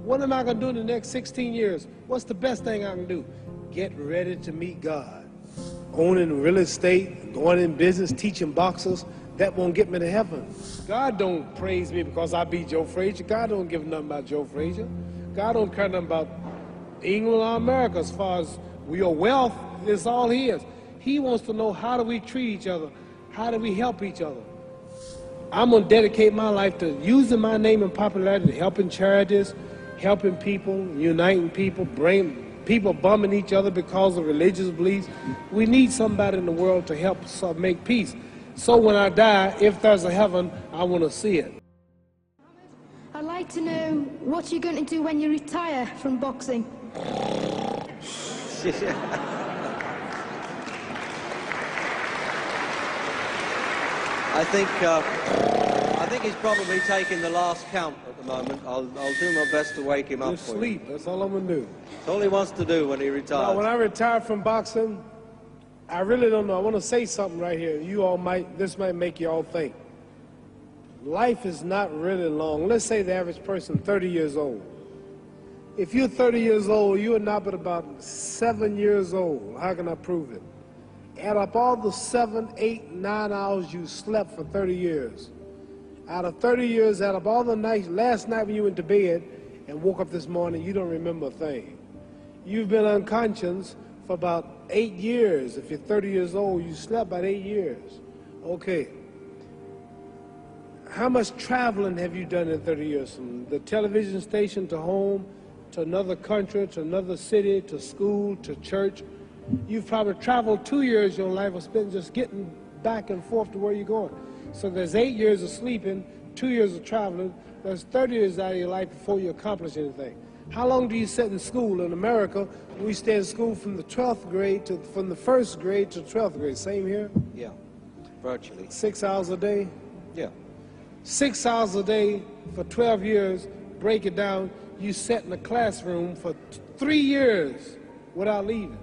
What am I going to do in the next 16 years? What's the best thing I can do? Get ready to meet God. Owning real estate, going in business, teaching boxers, that won't get me to heaven. God don't praise me because I beat Joe Frazier. God don't give nothing about Joe Frazier. God don't care nothing about England or America as far as your wealth. It's all his. He wants to know, how do we treat each other? How do we help each other? I'm going to dedicate my life to using my name and popularity, helping charities, helping people, uniting people, bringing people bumming each other because of religious beliefs. We need somebody in the world to help us make peace. So when I die, if there's a heaven, I want to see it. I'd like to know what you're going to do when you retire from boxing. I think he's probably taking the last count at the moment. I'll do my best to wake him up Just for sleep. you. That's all I'm going to do. That's all he wants to do when he retires. Now, when I retire from boxing, I really don't know. I want to say something right here. This might make you all think. Life is not really long. Let's say the average person, 30 years old. If you're 30 years old, you are not but about 7 years old. How can I prove it? Add up all the 7, 8, 9 hours you slept for 30 years. Out of 30 years, add up all the nights, last night when you went to bed and woke up this morning, you don't remember a thing. You've been unconscious for about 8 years. If you're 30 years old, you slept about 8 years. Okay. How much traveling have you done in 30 years? From the television station to home, to another country, to another city, to school, to church. You've probably traveled 2 years of your life or spent just getting back and forth to where you're going. So there's 8 years of sleeping, 2 years of traveling. There's 30 years out of your life before you accomplish anything. How long do you sit in school? In America, we stay in school from the 12th grade from the 1st grade to 12th grade. Same here? Yeah, virtually. 6 hours a day? Yeah. 6 hours a day for 12 years, break it down, you sat in the classroom for 3 years without leaving.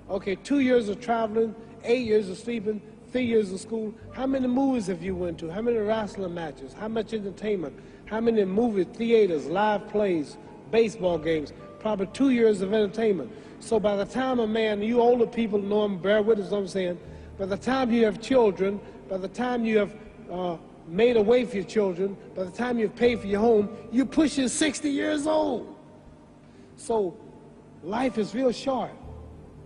Okay, 2 years of traveling, 8 years of sleeping, 3 years of school. How many movies have you went to? How many wrestling matches? How much entertainment? How many movie theaters, live plays, baseball games? Probably 2 years of entertainment. So by the time a man, you older people know him, bear witness what I'm saying, by the time you have children, by the time you have made a way for your children, by the time you've paid for your home, you're pushing 60 years old. So life is real short.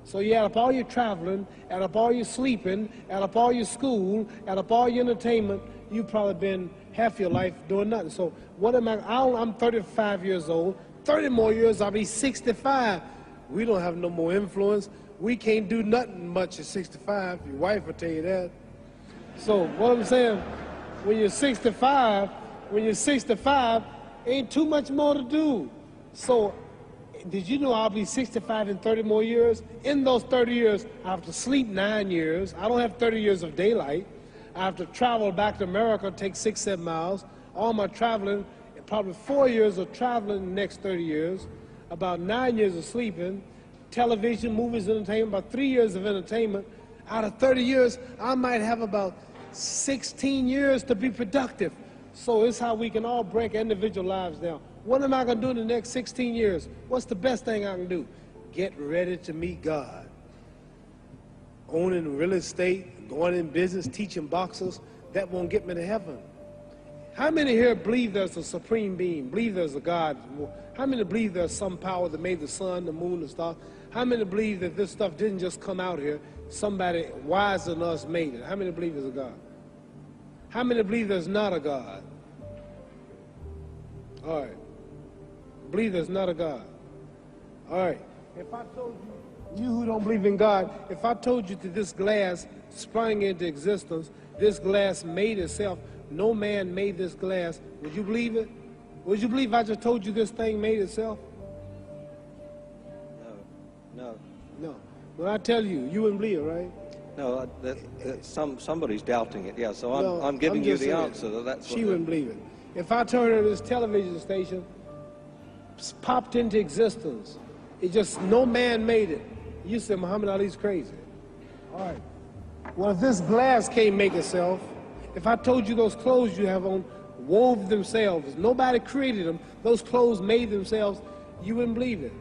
So you add up all your traveling, add up all your sleeping, add up all your school, add up all your entertainment, you've probably been half your life doing nothing. So what am I'm 35 years old, 30 more years I'll be 65. We don't have no more influence. We can't do nothing much at 65. Your wife will tell you that. So what I'm saying, when you're 65, ain't too much more to do. So did you know I'll be 65 in 30 more years? In those 30 years, I have to sleep 9 years. I don't have 30 years of daylight. I have to travel back to America, take 6, 7 miles. All my traveling, probably 4 years of traveling in the next 30 years, about 9 years of sleeping, television, movies, entertainment, about 3 years of entertainment. Out of 30 years, I might have about 16 years to be productive. So it's how we can all break individual lives down. What am I going to do in the next 16 years? What's the best thing I can do? Get ready to meet God. Owning real estate, going in business, teaching boxers, that won't get me to heaven. How many here believe there's a supreme being, believe there's a God? How many believe there's some power that made the sun, the moon, the stars? How many believe that this stuff didn't just come out here? Somebody wiser than us made it. How many believe there's a God? How many believe there's not a God? All right. Believe there's not a God. All right. If I told you who don't believe in God, if I told you that this glass sprang into existence, this glass made itself, no man made this glass, would you believe it? Would you believe I just told you this thing made itself? No. No. When I tell you, you wouldn't believe it, right? No, somebody's doubting it, yeah, so I'm giving you the answer. That's she wouldn't believe it. If I turned her to this television station, popped into existence, it just, no man made it. You said Muhammad Ali's crazy. All right. Well, if this glass can't make itself, if I told you those clothes you have on wove themselves. Nobody created them. Those clothes made themselves. You wouldn't believe it.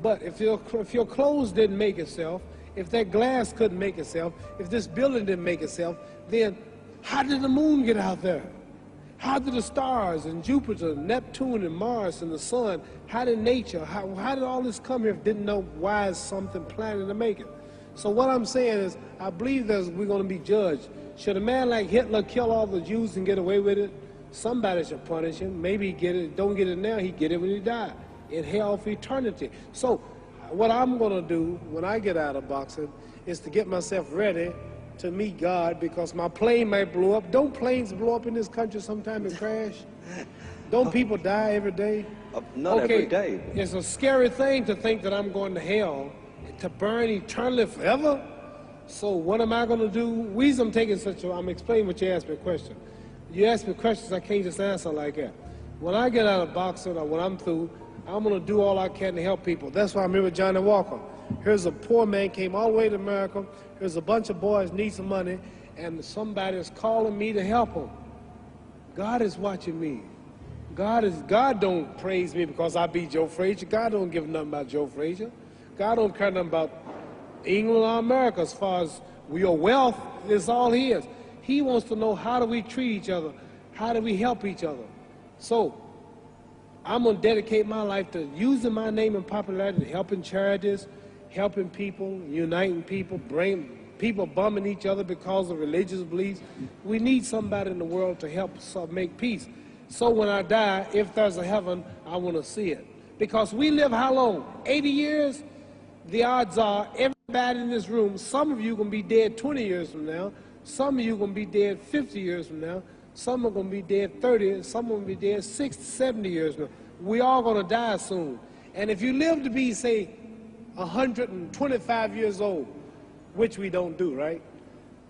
But if your clothes didn't make itself, if that glass couldn't make itself, if this building didn't make itself, then how did the moon get out there? How did the stars and Jupiter, Neptune and Mars and the sun, how did nature, how did all this come here if didn't know why is something planning to make it? So what I'm saying is, I believe that we're going to be judged. Should a man like Hitler kill all the Jews and get away with it? Somebody should punish him. Maybe he get it, don't get it now, he get it when he died, in hell for eternity. So what I'm going to do when I get out of boxing is to get myself ready to meet God, because my plane might blow up. Don't planes blow up in this country sometime and crash? Don't people die every day? Not every day. It's a scary thing to think that I'm going to hell to burn eternally forever. So what am I going to do? Reason I'm taking I'm explaining what you asked me a question. You ask me questions, I can't just answer like that. When I get out of boxing or when I'm through, I'm going to do all I can to help people. That's why I'm here with Johnny Walker. Here's a poor man, came all the way to America. Here's a bunch of boys need some money, and somebody is calling me to help them. God is watching me. God don't praise me because I beat Joe Frazier. God don't give nothing about Joe Frazier. God don't care nothing about England or America as far as your wealth is all his. He wants to know, how do we treat each other? How do we help each other? So I'm going to dedicate my life to using my name and popularity, helping charities, helping people, uniting people, bring people bumming each other because of religious beliefs. We need somebody in the world to help us make peace. So when I die, if there's a heaven, I want to see it. Because we live how long? 80 years? The odds are everybody in this room, some of you are going to be dead 20 years from now, some of you are going to be dead 50 years from now, some are going to be dead 30, some are going to be dead 60, 70 years from now. We all going to die soon. And if you live to be, say, 125 years old, which we don't do, right?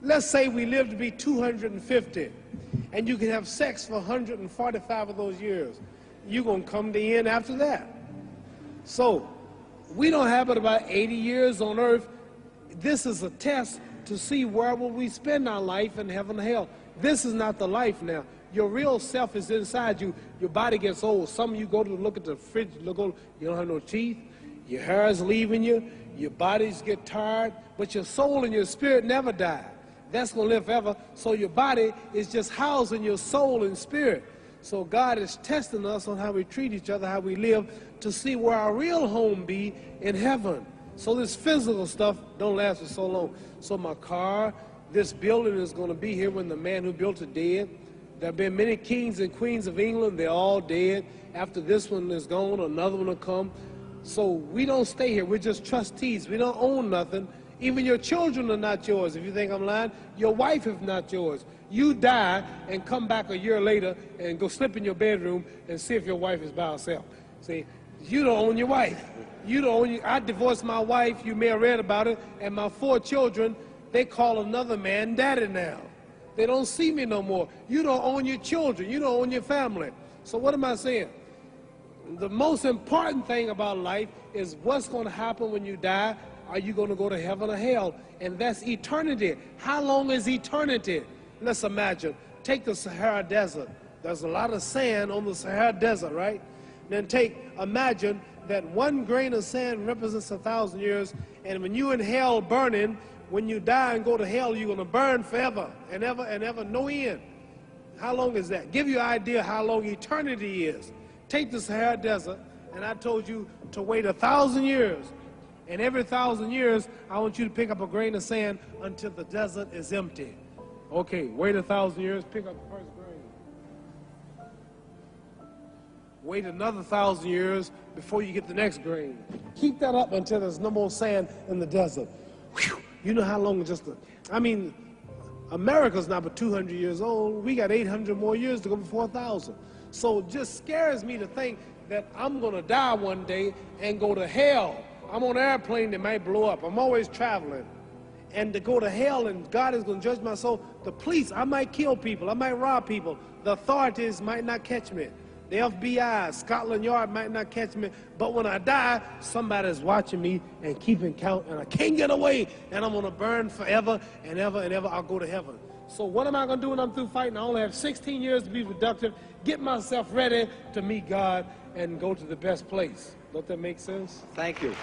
Let's say we live to be 250, and you can have sex for 145 of those years. You're going to come to the end after that. So we don't have but about 80 years on earth. This is a test to see where will we spend our life in heaven and hell. This is not the life now. Your real self is inside you. Your body gets old. Some of you go to look at the fridge, you don't have no teeth. Your hair is leaving you. Your bodies get tired. But your soul and your spirit never die. That's going to live forever. So your body is just housing your soul and spirit. So God is testing us on how we treat each other, how we live, to see where our real home be in heaven. So this physical stuff don't last for so long. So my car, this building is going to be here when the man who built it dead. There have been many kings and queens of England. They're all dead. After this one is gone, another one will come. So we don't stay here. We're just trustees. We don't own nothing. Even your children are not yours. If you think I'm lying, your wife is not yours. You die and come back a year later and go slip in your bedroom and see if your wife is by herself. See, you don't own your wife. You don't own I divorced my wife. You may have read about it. And my 4 children, they call another man daddy now. They don't see me no more. You don't own your children. You don't own your family. So what am I saying? The most important thing about life is what's going to happen when you die. Are you going to go to heaven or hell? And that's eternity. How long is eternity? Let's imagine. Take the Sahara Desert. There's a lot of sand on the Sahara Desert, right? Then imagine that 1 grain of sand represents 1,000 years. And when you in hell burning, when you die and go to hell, you're going to burn forever and ever, no end. How long is that? Give you an idea how long eternity is. Take the Sahara Desert, and I told you to wait 1,000 years. And every 1,000 years, I want you to pick up a grain of sand until the desert is empty. Okay, wait 1,000 years, pick up the first grain. Wait another 1,000 years before you get the next grain. Keep that up until there's no more sand in the desert. Whew. You know how long America's not but 200 years old. We got 800 more years to go before 1,000. So it just scares me to think that I'm going to die one day and go to hell. I'm on an airplane that might blow up. I'm always traveling. And to go to hell and God is going to judge my soul. The police, I might kill people. I might rob people. The authorities might not catch me. The FBI, Scotland Yard might not catch me. But when I die, somebody's watching me and keeping count. And I can't get away. And I'm going to burn forever and ever and ever. I'll go to heaven. So what am I going to do when I'm through fighting? I only have 16 years to be productive, get myself ready to meet God and go to the best place. Don't that make sense? Thank you.